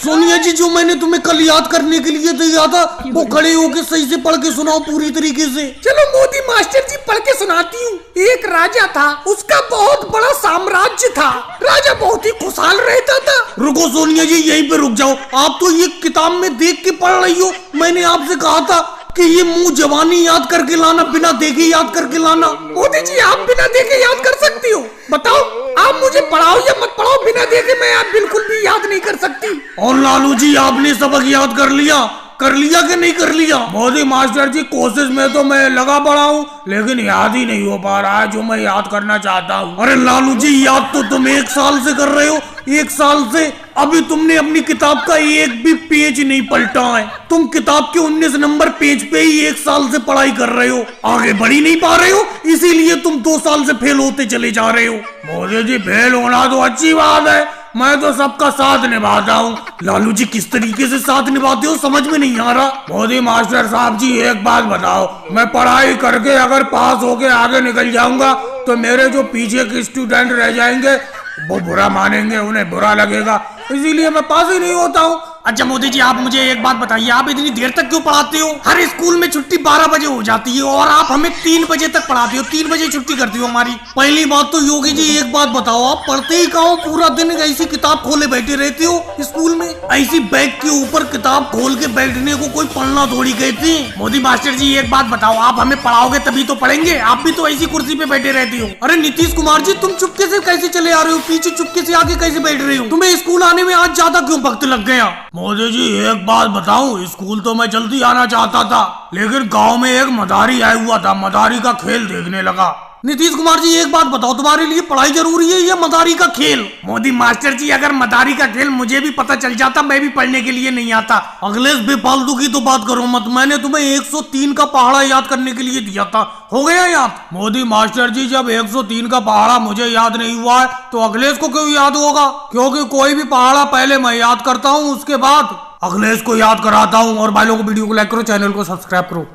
सोनिया जी, जो मैंने तुम्हें कल याद करने के लिए दिया था वो खड़े होके सही से पढ़ के सुनाओ पूरी तरीके से। चलो मोदी मास्टर जी पढ़ के सुनाती हूँ। एक राजा था, उसका बहुत बड़ा साम्राज्य था। राजा बहुत ही खुशहाल रहता था। रुको सोनिया जी, यहीं पे रुक जाओ। आप तो ये किताब में देख के पढ़ रही हो। मैंने आपसे कहा था कि ये मुंह जवानी याद करके लाना, बिना देखे याद करके लाना। मोदी जी आप बिना देखे याद कर सकती हो? बताओ, आप मुझे पढ़ाओ या मत पढ़ाओ, बिना देखे मैं आप बिल्कुल भी याद नहीं कर सकती। और लालू जी, आपने सबक याद कर लिया कि नहीं कर लिया? मोदी मास्टर जी, कोशिश में तो मैं लगा पड़ा हूँ, लेकिन याद ही नहीं हो पा रहा है जो मैं याद करना चाहता हूँ। अरे लालू जी, याद तो तुम 1 साल से कर रहे हो, 1 साल से। अभी तुमने अपनी किताब का एक भी पेज नहीं पलटा है। तुम किताब के 19 नंबर पेज पे ही 1 साल से पढ़ाई कर रहे हो, आगे बढ़ ही नहीं पा रहे हो, इसीलिए तुम 2 साल से फेल होते चले जा रहे हो। मोदी जी, फेल होना तो अच्छी बात है, मैं तो सबका साथ निभाता हूँ। लालू जी, किस तरीके से साथ निभाते हो समझ में नहीं आ रहा। मोदी मास्टर साहब जी, एक बात बताओ, मैं पढ़ाई करके अगर पास होके आगे निकल जाऊंगा तो मेरे जो पीछे के स्टूडेंट रह जाएंगे वो बुरा मानेंगे, उन्हें बुरा लगेगा, इसीलिए मैं पास ही नहीं होता हूँ। अच्छा मोदी जी, आप मुझे एक बात बताइए, आप इतनी देर तक क्यों पढ़ाते हो? हर स्कूल में छुट्टी 12 बजे हो जाती है और आप हमें 3 बजे तक पढ़ाते हो, 3 बजे छुट्टी करती हो हमारी। पहली बात तो योगी जी, एक बात बताओ, आप पढ़ते ही कहाँ हो? पूरा दिन ऐसी किताब खोले बैठे रहते हो स्कूल में। ऐसी बैग के ऊपर किताब खोल के बैठने को कोई पढ़ना थोड़ी कहते हैं। मोदी मास्टर जी, एक बात बताओ, आप हमें पढ़ाओगे तभी तो पढ़ेंगे, आप भी तो ऐसी कुर्सी पे बैठे रहते हो। अरे नीतीश कुमार जी, तुम चुपके से कैसे चले आ रहे हो? पीछे चुपके से आगे कैसे बैठ रहे हो? तुम्हें स्कूल आने में आज ज्यादा क्यों वक्त लग गया? मोदी जी, एक बात बताऊं, स्कूल तो मैं जल्दी आना चाहता था, लेकिन गांव में एक मदारी आया हुआ था, मदारी का खेल देखने लगा। नीतीश कुमार जी, एक बात बताओ, तुम्हारे लिए पढ़ाई जरूरी है या मदारी का खेल? मोदी मास्टर जी, अगर मदारी का खेल मुझे भी पता चल जाता, मैं भी पढ़ने के लिए नहीं आता। अखिलेश, बेफालतू की तो बात करो मत। मैंने तुम्हें 103 का पहाड़ा याद करने के लिए दिया था, हो गया याद? मोदी मास्टर जी, जब 103 का पहाड़ा मुझे याद नहीं हुआ है तो अखिलेश को क्यों याद होगा? क्योंकि कोई भी पहाड़ा पहले मैं याद करता हूँ, उसके बाद अखिलेश को याद कराता हूँ। और भाई लोगों को वीडियो को लाइक करो, चैनल को सब्सक्राइब करो।